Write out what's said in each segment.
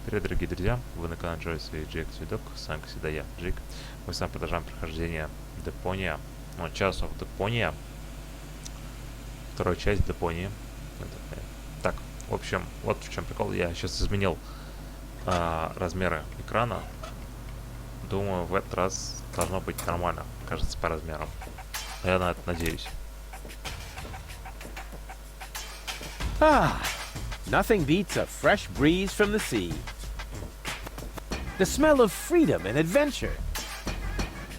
Привет, дорогие друзья! Вы на канале Джойс и Джейк Цветок. С вами, как всегда, я, Джейк. Мы с вами продолжаем прохождение Deponia. Ну, Chance of Deponia. Вторая часть Deponia. Так, в общем, вот в чем прикол. Я сейчас изменил размеры экрана. Думаю, в этот раз должно быть нормально. Кажется, по размерам. Я на это надеюсь. Nothing beats a fresh breeze from the sea. The smell of freedom and adventure.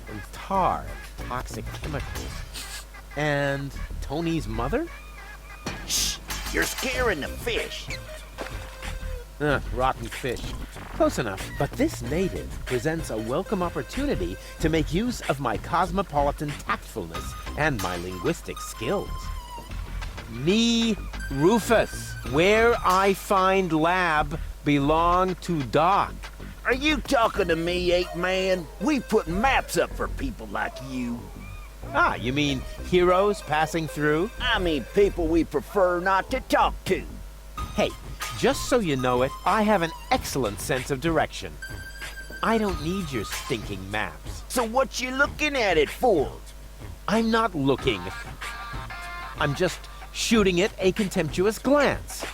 And tar, toxic chemicals. And Tony's mother? Shh! You're scaring the fish. Rotten fish. Close enough. But this native presents a welcome opportunity to make use of my cosmopolitan tactfulness and my linguistic skills. Me, Rufus, where I find lab belong to Doc. Are you talking to me, ape-man? We put maps up for people like you. You mean heroes passing through? I mean people we prefer not to talk to. Hey, just so you know it, I have an excellent sense of direction. I don't need your stinking maps. So what you looking at it for? I'm not looking. I'm just shooting it a contemptuous glance.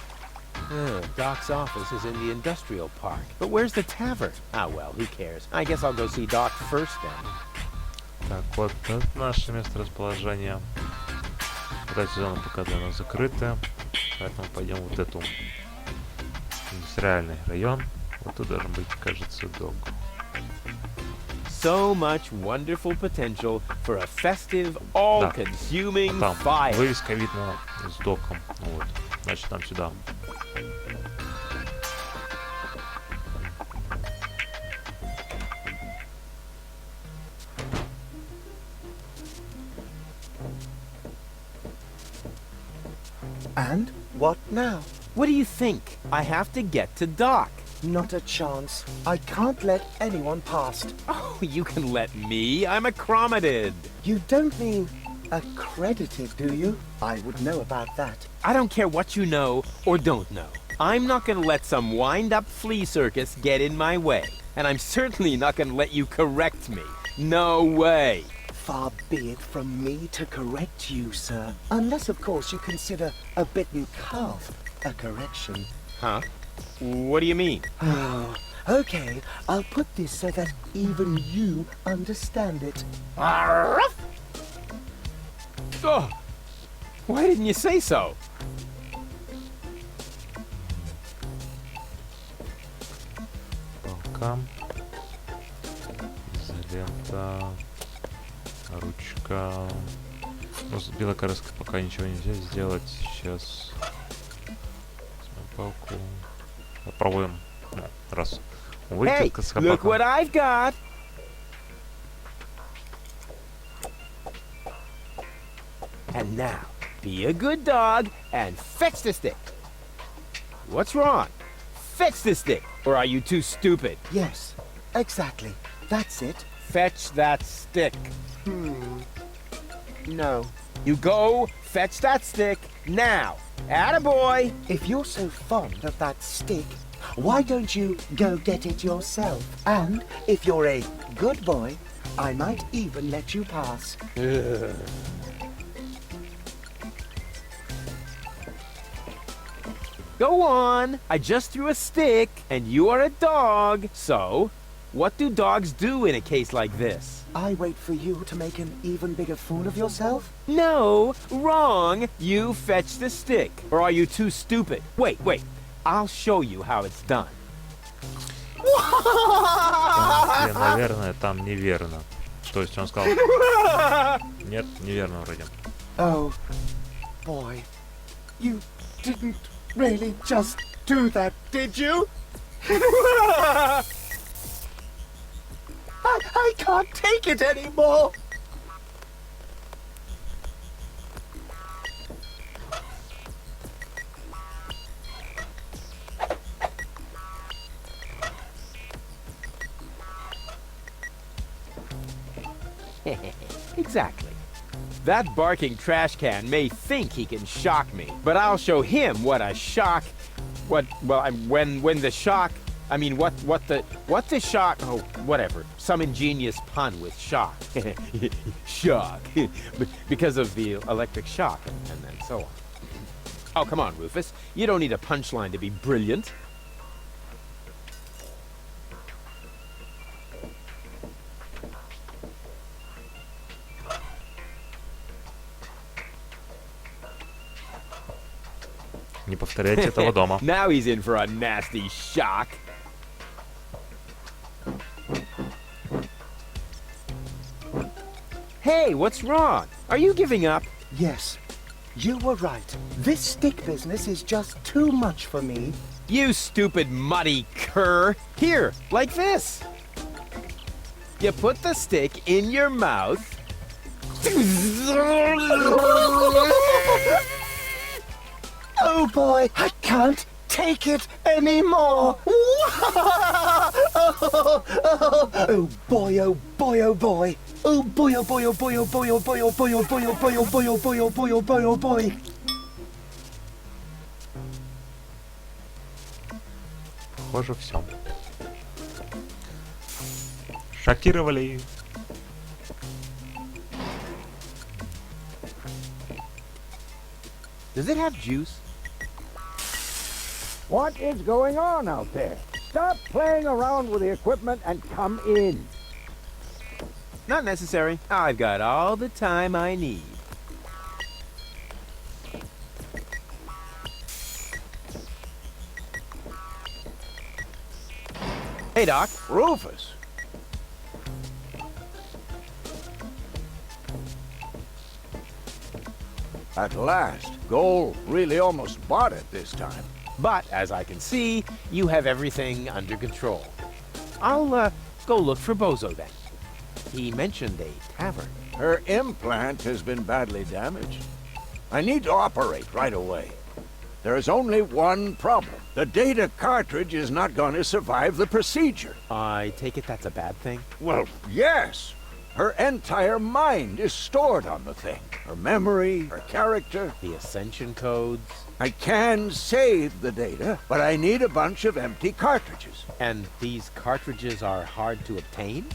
Doc's office is in the industrial park. But where's the tavern? Well, who cares? I guess I'll go see Doc first then. Так, вот это наше место расположения. Вот эта зона пока для нас закрыта. Поэтому пойдем вот эту индустриальный район. Вот тут должен быть, кажется, док. So much wonderful potential for a festive, all-consuming Там fire. вывеска видна с доком. Ну вот, значит, нам сюда. And what now? What do you think? I have to get to Doc. Not a chance. I can't let anyone past. Oh, you can let me. I'm accredited. You don't mean accredited, do you? I would know about that. I don't care what you know or don't know. I'm not gonna let some wind-up flea circus get in my way. And I'm certainly not gonna let you correct me. No way. Far be it from me to correct you, sir. Unless, of course, you consider a bitten calf a correction. Huh? What do you mean? Oh, okay. I'll put this so that even you understand it. Oh, why didn't you say so? Палка. Изолента. Ручка. Ну, с белой краской пока ничего нельзя сделать. Сейчас возьмем палку. Попробуем. Раз. Hey, look what I've got! And now, be a good dog and fetch the stick. What's wrong? Fetch the stick, or are you too stupid? Yes, exactly. That's it. Fetch that stick. No. You go fetch that stick now. Attaboy! If you're so fond of that stick, why don't you go get it yourself? And if you're a good boy, I might even let you pass. Go on. I just threw a stick, and you are a dog. So, what do dogs do in a case like this? I wait for you to make an even bigger fool of yourself? No, wrong. You fetch the stick. Or are you too stupid? Wait. I'll show you how it's done. Наверное, там неверно. То есть он сказал... Нет, неверно вроде. Oh, boy. You didn't really just do that, did you? I can't take it anymore! Exactly. That barking trash can may think he can shock me, but I'll show him what a shock... when the shock I mean, what the shock? Oh, whatever. Some ingenious pun with shock. Shock. Because of the electric shock and so on. Oh, come on, Rufus. You don't need a punchline to be brilliant. Не повторяйте этого дома. Now he's in for a nasty shock. Hey, what's wrong? Are you giving up? Yes, you were right. This stick business is just too much for me. You stupid muddy cur. Here, like this. You put the stick in your mouth. Oh boy, I can't take it anymore. Oh boy, oh boy, oh boy. Oh boy, oh boy, oh boy, oh boy, oh boy, oh boy, oh boy, oh boy, oh boy, oh boy, oh boy, oh boy, oh boy. Похоже, все. Шокировали. Does it have juice? What is going on out there? Stop playing around with the equipment and come in. Not necessary. I've got all the time I need. Hey, Doc. Rufus. At last, Goal really almost bought it this time. But, as I can see, you have everything under control. I'll, go look for Bozo then. He mentioned a tavern. Her implant has been badly damaged. I need to operate right away. There is only one problem. The data cartridge is not going to survive the procedure. I take it that's a bad thing? Well, yes. Her entire mind is stored on the thing. Her memory, her character. The Ascension codes? I can save the data, but I need a bunch of empty cartridges. And these cartridges are hard to obtain?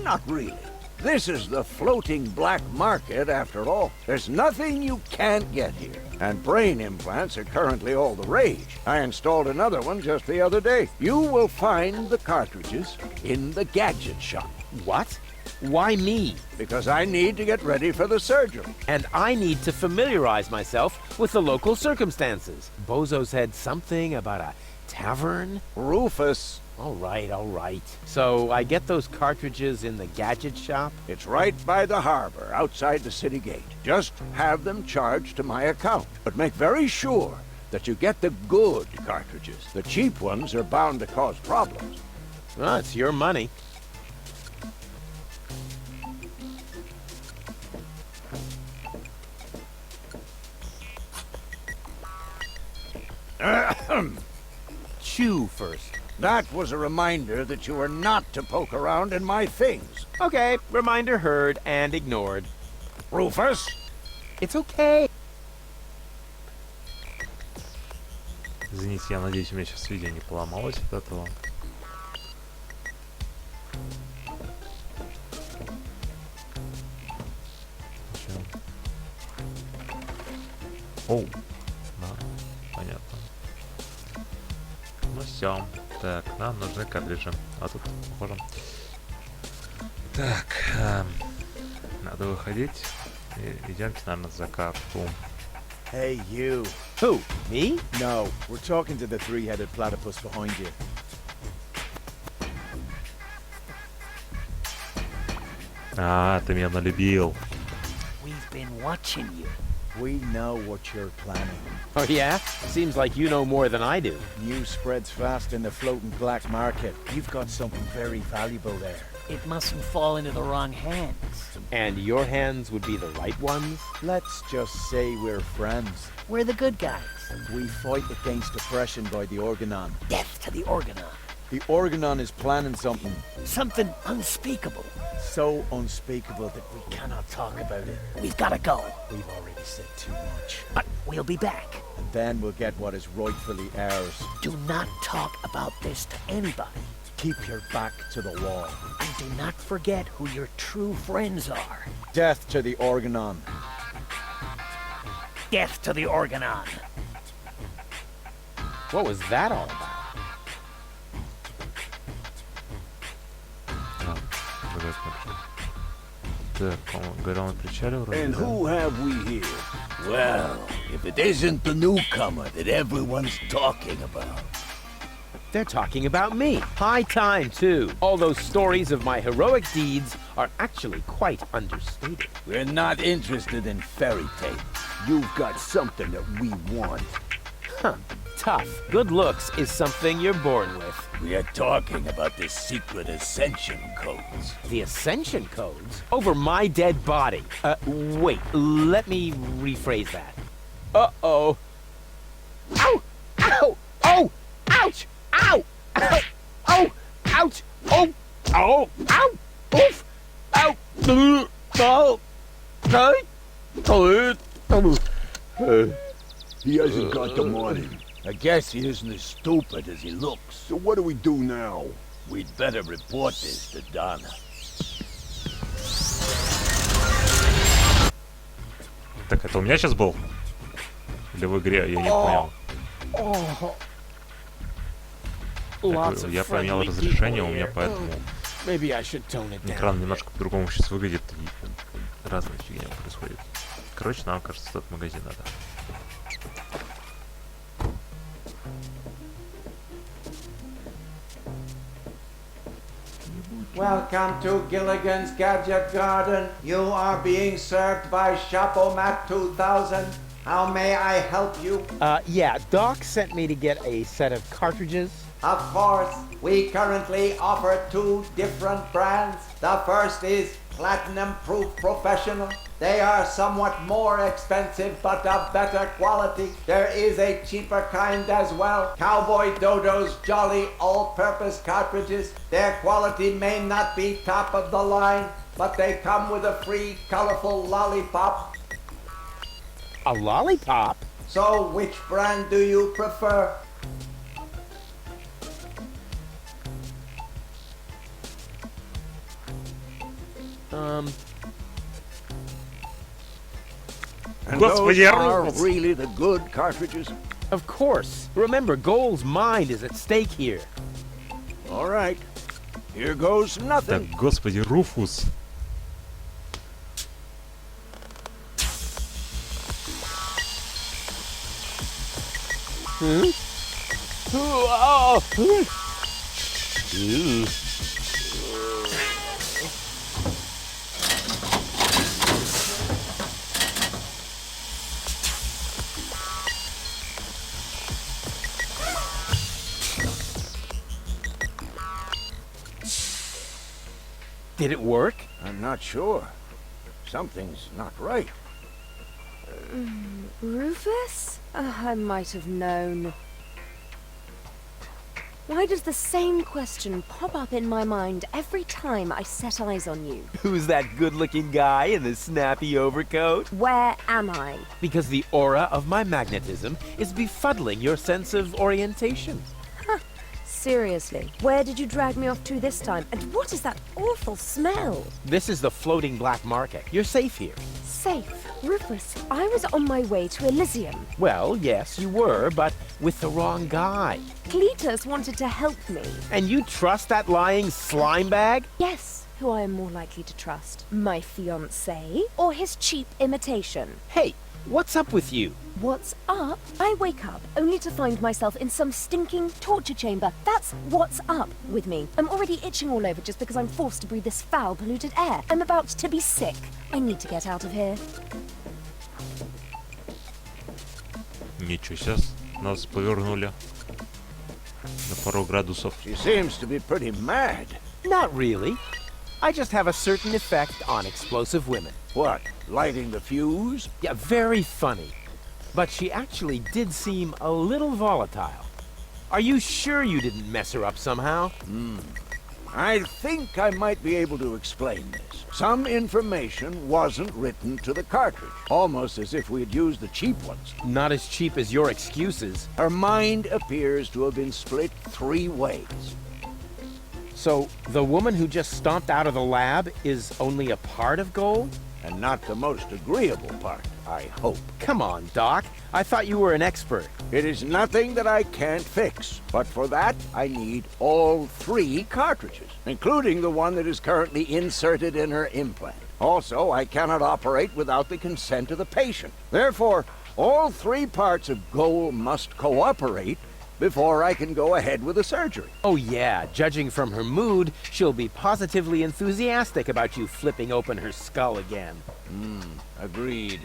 Not really. This is the floating black market, after all. There's nothing you can't get here. And brain implants are currently all the rage. I installed another one just the other day. You will find the cartridges in the gadget shop. What? Why me? Because I need to get ready for the surgery. And I need to familiarize myself with the local circumstances. Bozo said something about a tavern? Rufus, All right. So I get those cartridges in the gadget shop? it's right by the harbor, outside the city gate. Just have them charged to my account. But make very sure that you get the good cartridges. The cheap ones are bound to cause problems. Well, it's your money. Chew first. That was a reminder that you are not to poke around in my things. Okay, reminder heard and ignored. Rufus? It's okay. Извините, я надеюсь, у меня сейчас видео не поломалось от этого. Оу, да, понятно. Ну все. Так, нам нужны картриджи. А тут, похоже. Так, надо выходить. И идемте, наверное, за карту. Hey, you. Who? Me? No, we're talking to the three-headed platypus behind you. А, ты меня налюбил. We've been watching you. We know what you're planning. Oh, yeah? Seems like you know more than I do. News spreads fast in the floating black market. You've got something very valuable there. It mustn't fall into the wrong hands. And your hands would be the right ones? Let's just say we're friends. We're the good guys. We fight against oppression by the Organon. Death to the Organon. The Organon is planning something. Something unspeakable. so unspeakable that we cannot talk about it. We've gotta go. We've already said too much. But we'll be back. And then we'll get what is rightfully ours. Do not talk about this to anybody. Keep your back to the wall. And do not forget who your true friends are. Death to the Organon. Death to the Organon. What was that all about? Так, по-моему, говорил на причале вроде, And да? who have we here? Well, if it isn't the newcomer that everyone's talking about. They're talking about me. High time, too. All those stories of my heroic deeds are actually quite understated. We're not interested in fairy tales. You've got something that we want. Huh. Tough. Good looks is something you're born with. We are talking about the secret ascension codes. The Ascension codes? Over my dead body. Wait. Let me rephrase that. Uh-oh. Ow! Ow! Oh! Ouch! Ow! Ow! Oh! Ouch! Oh! Oh! Ow! Oof! Ow! Oh! He hasn't got the money. I guess he isn't as stupid as he looks. So what do we do now? We'd better report this to Donna. Так, это у меня сейчас был? Или в игре? Я не понял. Я поменял разрешение, у меня поэтому Maybe I should tone it down. экран немножко по-другому сейчас выглядит. И разная фигня происходит. Короче, нам, кажется, в этот магазин надо. Welcome to Gilligan's Gadget Garden. You are being served by Chapomat 2000. How may I help you? Yeah, Doc sent me to get a set of cartridges. Of course, we currently offer 2 different brands. The first is Platinum Proof Professional. They are somewhat more expensive but of better quality. There is a cheaper kind as well. Cowboy Dodo's Jolly All-Purpose Cartridges. Their quality may not be top of the line, but they come with a free colorful lollipop. A lollipop? So which brand do you prefer? And Господи, those я are рухнулся. really the good cartridges? Of course. Remember, Goal's mind is at stake here. All right. Here goes Так, nothing. господи, Руфус. Did it work? I'm not sure. Something's not right. Rufus? I might have known. Why does the same question pop up in my mind every time I set eyes on you? Who's that good-looking guy in the snappy overcoat? Where am I? Because the aura of my magnetism is befuddling your sense of orientation. Seriously, where did you drag me off to this time? And what is that awful smell? This is the floating black market. You're safe here. Safe. Rufus, I was on my way to Elysium. Well, yes, you were, but with the wrong guy. Cletus wanted to help me. And you trust that lying slime bag? Yes, who I am more likely to trust? My fiancé or his cheap imitation? Hey, what's up with you? What's up? I wake up only to find myself in some stinking torture chamber. That's what's up with me. I'm already itching all over just because I'm forced to breathe this foul, polluted air. I'm about to be sick. I need to get out of here. Ничего, сейчас нас повернули на пару градусов. She seems to be pretty mad. Not really. I just have a certain effect on explosive women. What, lighting the fuse? Yeah, very funny. But she actually did seem a little volatile. Are you sure you didn't mess her up somehow? I think I might be able to explain this. Some information wasn't written to the cartridge, almost as if we had used the cheap ones. Not as cheap as your excuses. Her mind appears to have been split 3 ways. So, the woman who just stomped out of the lab is only a part of Goal? And not the most agreeable part, I hope. Come on, Doc. I thought you were an expert. It is nothing that I can't fix, but for that I need all 3 cartridges, including the one that is currently inserted in her implant. Also, I cannot operate without the consent of the patient. Therefore, all 3 parts of Goal must cooperate before I can go ahead with the surgery. Oh yeah, judging from her mood, she'll be positively enthusiastic about you flipping open her skull again. Agreed.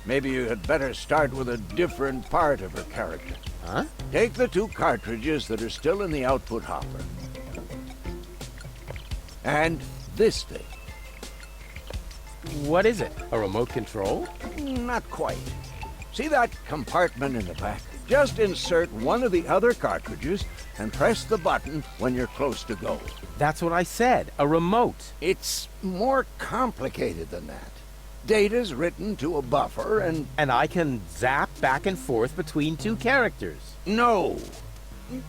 Maybe you had better start with a different part of her character. Huh? Take the 2 cartridges that are still in the output hopper. And this thing. What is it? A remote control? Not quite. See that compartment in the back? Just insert one of the other cartridges and press the button when you're close to Goal. That's what I said, a remote. It's more complicated than that. Data's written to a buffer and... And I can zap back and forth between 2 characters. No.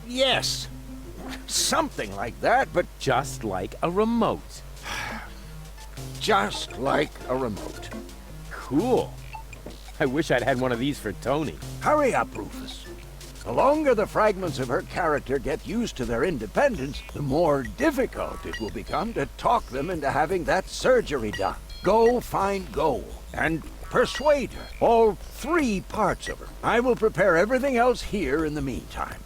Yes. Something like that, but Just like a remote. just like a remote. Cool. I wish I'd had one of these for Tony. Hurry up, Rufus. The longer the fragments of her character get used to their independence, the more difficult it will become to talk them into having that surgery done. Go find Goal and persuade her. All 3 parts of her. I will prepare everything else here in the meantime.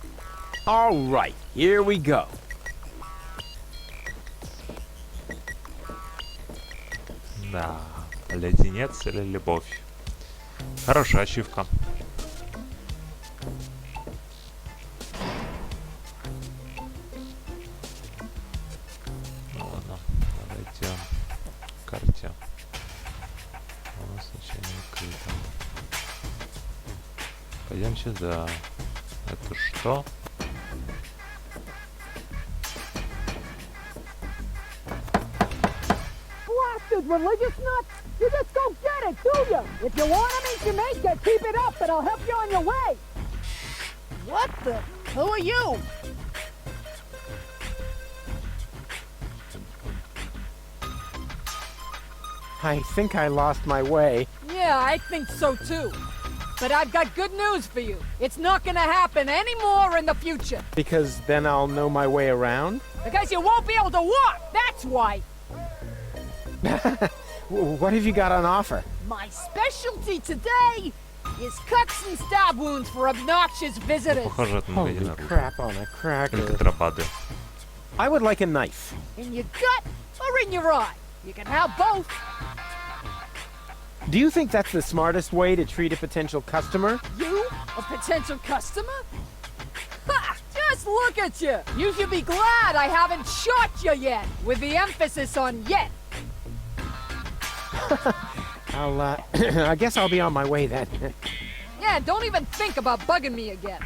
All right, here we go. Да, леденец или любовь. Хорошая ачивка. Ну ладно, давайте к карте. У нас ничего не открыто. Пойдем сюда. Это что? Blasted religious nuts! You just go get it, do you? If you want to meet Jamaica, keep it up and I'll help you on your way. What the? Who are you? I think I lost my way. Yeah, I think so too. But I've got good news for you. It's not gonna happen anymore in the future. Because then I'll know my way around? Because you won't be able to walk, that's why. What have you got on offer? My specialty today is cuts and stab wounds for obnoxious visitors. Похоже, это Holy магазин оружия. crap on a Или cracker. контрабанды. I would like a knife. In your gut or in your eye. You can have both. Do you think that's the smartest way to treat a potential customer? You? A potential customer? Ha! Just look at you! You should be glad I haven't shot you yet, with the emphasis on yet. I guess I'll be on my way then. Yeah, don't even think about bugging me again.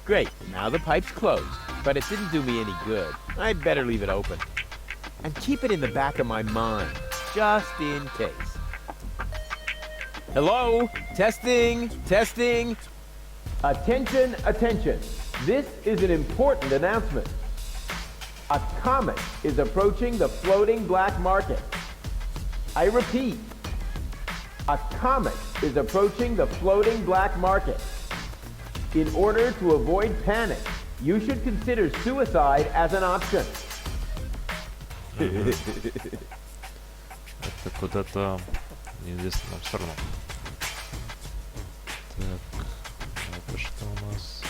Great, now the pipe's closed, but it didn't do me any good. I'd better leave it open. And keep it in the back of my mind, just in case. Hello? Testing, testing. Attention, attention. This is an important announcement. A comet is approaching the floating black market. I repeat, a comet is approaching the floating black market. In order to avoid panic, you should consider suicide as an option. Это куда-то в неизвестную сторону. Так, это что у нас?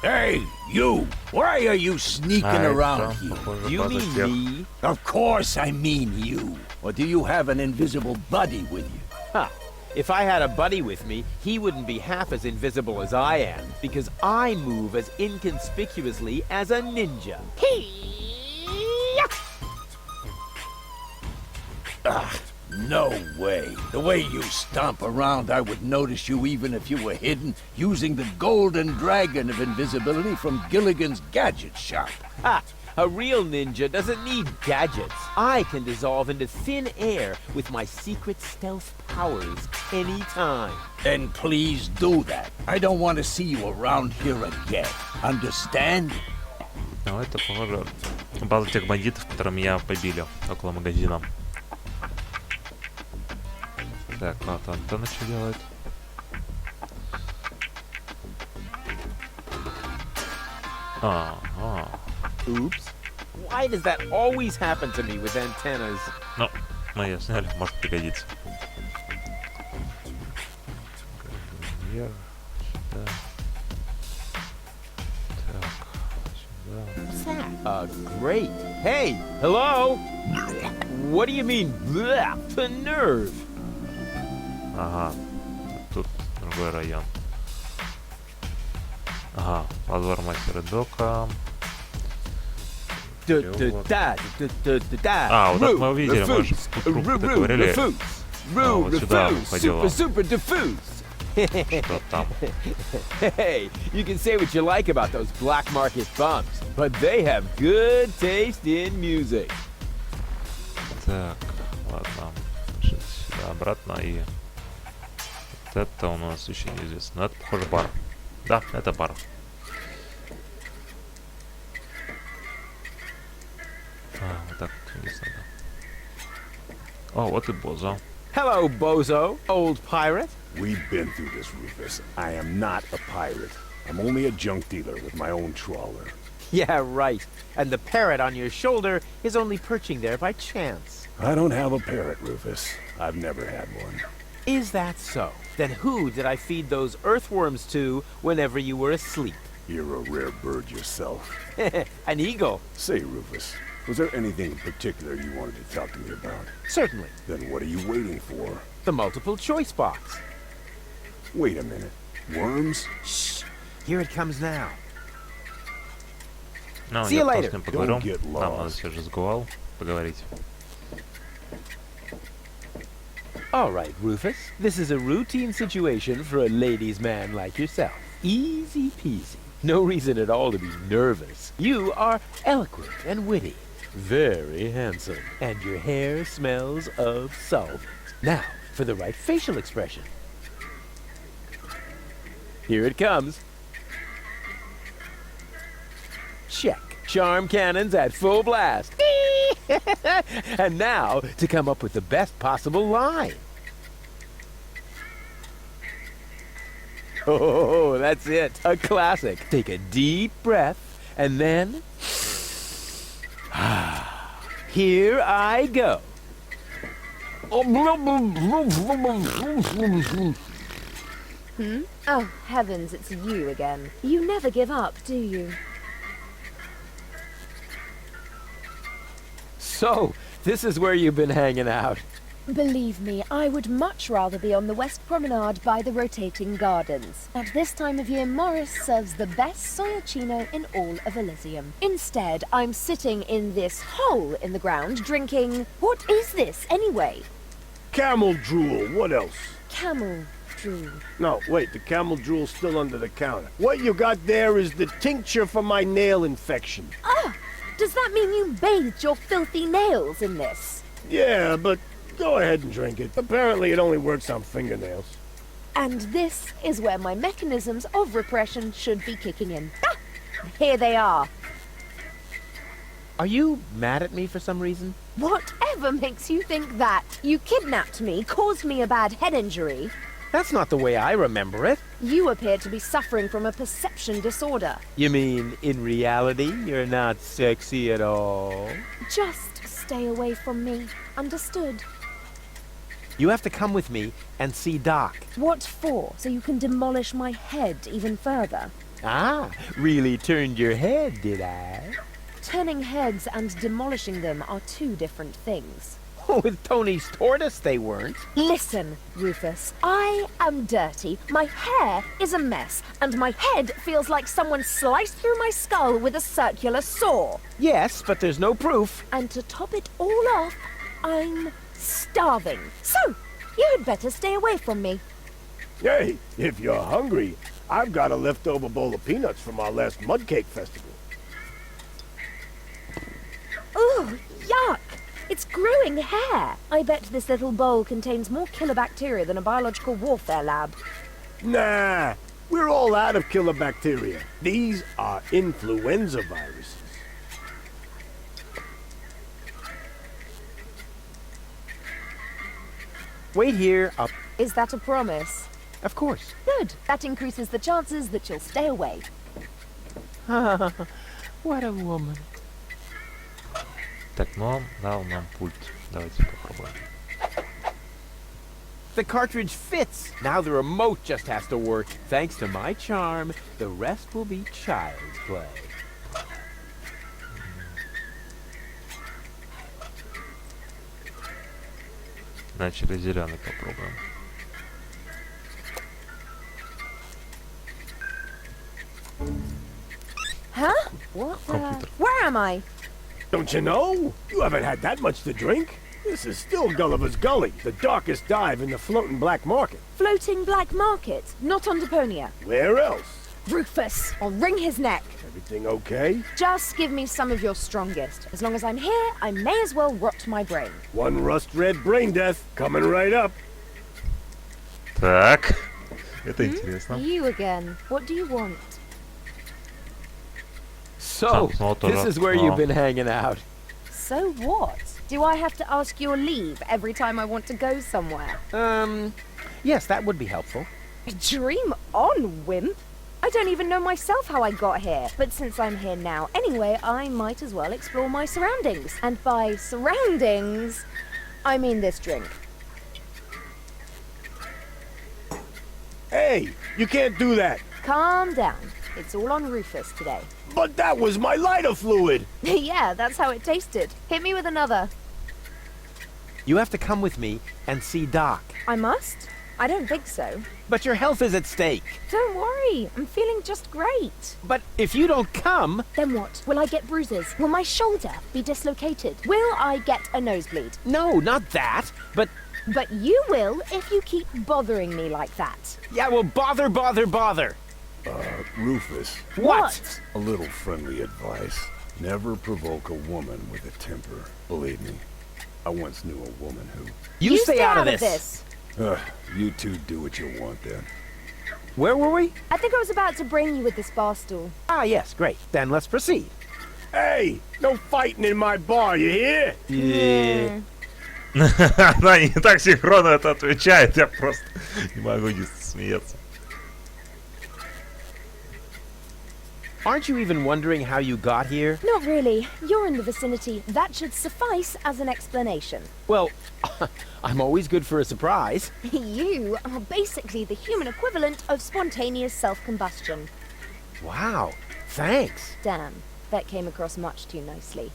Hey, You! Why are you sneaking around here? похоже, You база mean тех. me? Of course I mean you. Or do you have an invisible buddy with you? Huh. If I had a buddy with me, he wouldn't be half as invisible as I am, because I move as inconspicuously as a ninja. No way. The way you stomp around, I would notice you even if you were hidden, using the golden dragon of invisibility from Gilligan's gadget shop. Ha! A real ninja doesn't need gadgets. I can dissolve into thin air with my secret stealth powers anytime. Then please do that. I don't want to see you around here again. Understand? Ну, это, похоже, база тех бандитов, которые меня побили около магазина. Так, вот антенна что делает? Ага. Oops. Why does that always happen to me with antennas? Ну, мы ее сняли, может пригодиться. Вверх, сюда. Так, сюда. Great. Hey, hello? What do you mean, bleh, the nerve? Ага, тут другой район. Ага, подвор мастера Дока. А, вот это мы увидели, мы же тут трубку договорили. А, вот сюда уходила. Super diffuse. Что там? Hey, you can say what you like about those black market bums, but they have good taste in music. Так, ладно. Значит, сюда обратно и... Вот это у нас еще неизвестно. Но это, похоже, бар. Да, это бар. А, вот так вниз надо. О, вот и Бозо. Hello, bozo, old pirate. We've been through this, Rufus. I am not a pirate. I'm only a junk dealer with my own trawler. Yeah, right. And the parrot on your shoulder is only perching there by chance. I don't have a parrot, Rufus. I've never had one. Is that so? Then who did I feed those earthworms to whenever you were asleep? You're a rare bird yourself. An eagle. Say, Rufus, was there anything in particular you wanted to talk to me about? Certainly. Then what are you waiting for? The multiple choice box. Wait a minute. Worms? Shh. Here it comes now. Ну, See я you потом later. с ним поговорю. Don't get Нам надо lost. все же с Гоал поговорить. All right, Rufus. This is a routine situation for a ladies' man like yourself. Easy peasy. No reason at all to be nervous. You are eloquent and witty. Very handsome. And your hair smells of solvent. Now, for the right facial expression. Here it comes. Check. Charm cannons at full blast. And now, to come up with the best possible line. Oh, that's it. A classic. Take a deep breath, and then... Here I go. Oh, heavens, it's you again. You never give up, do you? So, this is where you've been hanging out. Believe me, I would much rather be on the West Promenade by the rotating gardens. At this time of year, Morris serves the best soyacino in all of Elysium. Instead, I'm sitting in this hole in the ground drinking... What is this, anyway? Camel drool, what else? Camel drool. No, wait, the camel drool's still under the counter. What you got there is the tincture for my nail infection. Ah! Does that mean you bathed your filthy nails in this? Yeah, but go ahead and drink it. Apparently it only works on fingernails. And this is where my mechanisms of repression should be kicking in. Ah! Here they are. Are you mad at me for some reason? Whatever makes you think that? You kidnapped me, caused me a bad head injury. That's not the way I remember it. You appear to be suffering from a perception disorder. You mean, in reality, you're not sexy at all? Just stay away from me. Understood? You have to come with me and see Doc. What for? So you can demolish my head even further? Ah, really turned your head, did I? Turning heads and demolishing them are two different things. With Tony's tortoise, they weren't. Listen, Rufus, I am dirty, my hair is a mess, and my head feels like someone sliced through my skull with a circular saw. Yes, but there's no proof. And to top it all off, I'm starving. So, you had better stay away from me. Hey, if you're hungry, I've got a leftover bowl of peanuts from our last mud cake festival. Ooh, yuck! It's growing hair. I bet this little bowl contains more killer bacteria than a biological warfare lab. Nah, we're all out of killer bacteria. These are influenza viruses. Wait here. Is that a promise? Of course. Good. That increases the chances that you'll stay away. What a woman. Так, но он дал нам пульт. Давайте попробуем. The cartridge fits. Now the remote just has to work. Thanks to my charm, the rest will be child's play. Начали зеленый попробуем. Huh? What the? Computer. Where am I? Don't you know? You haven't had that much to drink. This is still Gulliver's Gully, the darkest dive in the floating black market. Floating black market, not on Deponia. Where else? Rufus, I'll wring his neck. Everything okay? Just give me some of your strongest. As long as I'm here, I may as well rot my brain. One rust-red brain death coming right up. Так, это интересно. You again. What do you want? So, Small this total. is where you've been hanging out. So what? Do I have to ask your leave every time I want to go somewhere? Yes, that would be helpful. Dream on, wimp. I don't even know myself how I got here. But since I'm here now anyway, I might as well explore my surroundings. And by surroundings, I mean this drink. Hey, you can't do that. Calm down. It's all on Rufus today. But that was my lighter fluid. Yeah, that's how it tasted. Hit me with another. You have to come with me and see Doc. I must? I don't think so. But your health is at stake. Don't worry, I'm feeling just great. But if you don't come... Then what? Will I get bruises? Will my shoulder be dislocated? Will I get a nosebleed? No, not that. But you will if you keep bothering me like that. yeah, well, bother. Rufus, What? a little friendly advice. Never provoke a woman with a temper. Believe me, I once knew a woman who... You stay out of this. You two do what you want then. Where were we? I think I was about to brain you with this bar stool. Ah, yes, great. Then let's proceed. Hey, no fighting in my bar, you hear? Yeah. Она не так синхронно это отвечает, я просто не могу не смеяться. Aren't you even wondering how you got here? Not really. You're in the vicinity. That should suffice as an explanation. Well, I'm always good for a surprise. You are basically the human equivalent of spontaneous self-combustion. Wow, thanks. Damn, that came across much too nicely.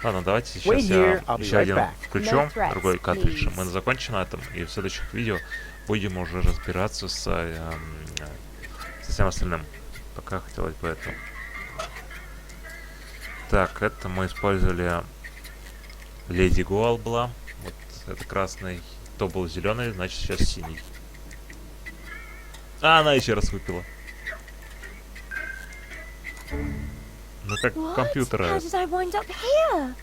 Ладно, давайте Wait сейчас here, я I'll be еще right один back. включу, No threats, другой картридж. please. Мы закончим на этом, и в следующих видео будем уже разбираться со всем остальным. Пока хотелось бы это. Так, это мы использовали... Леди Гоал была. Вот это красный. То был зеленый, значит сейчас синий. А, она еще раз выпила. Ну как What? компьютера. How did I wind up here?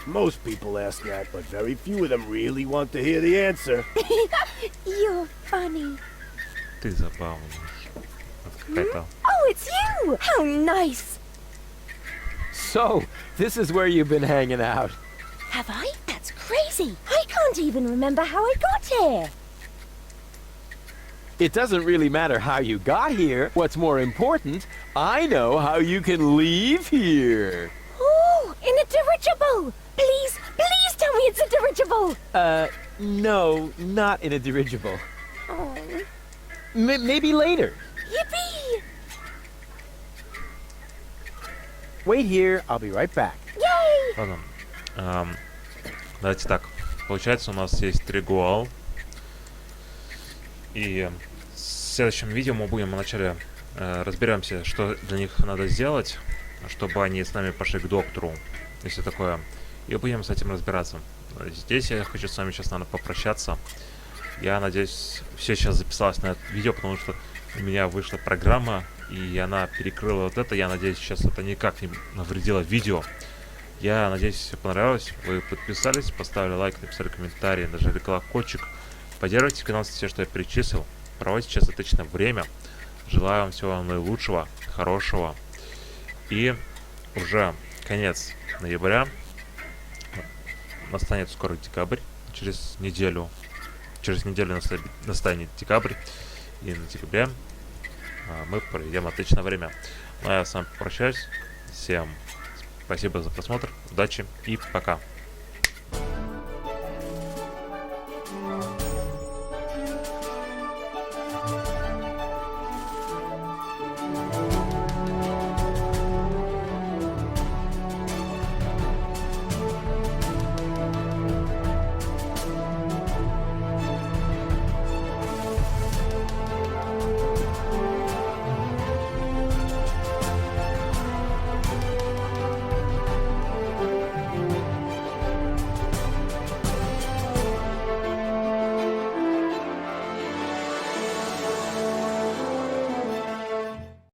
Most people ask that, but very few of them really want to hear the answer. You're funny. Ты забавный. Вот какая-то... Oh, it's you! How nice! So, this is where you've been hanging out. Have I? That's crazy. I can't even remember how I got here. It doesn't really matter how you got here. What's more important, I know how you can leave here. Oh, in a dirigible! Please, please tell me it's a dirigible! No, not in a dirigible. Oh. Maybe later. Wait here, I'll be right back. Ладно. Давайте так. Получается, у нас есть 3 Гоал. И в следующем видео мы будем вначале разберемся, что для них надо сделать, чтобы они с нами пошли к доктору, если такое. И будем с этим разбираться. Здесь я хочу с вами сейчас, наверное, попрощаться. Я надеюсь, все сейчас записалось на это видео, потому что у меня вышла программа, и она перекрыла вот это. Я надеюсь, сейчас это никак не навредило видео. Я надеюсь, все понравилось. Вы подписались, поставили лайк, написали комментарий, нажали колокольчик. Поддерживайте канал, все, что я перечислил. Проводите сейчас отличное время. Желаю вам всего наилучшего, хорошего. И уже конец ноября. Настанет скоро декабрь. Через неделю настанет декабрь. И на декабре мы проведем отличное время. Ну а я с вами прощаюсь. Всем спасибо за просмотр. Удачи и пока.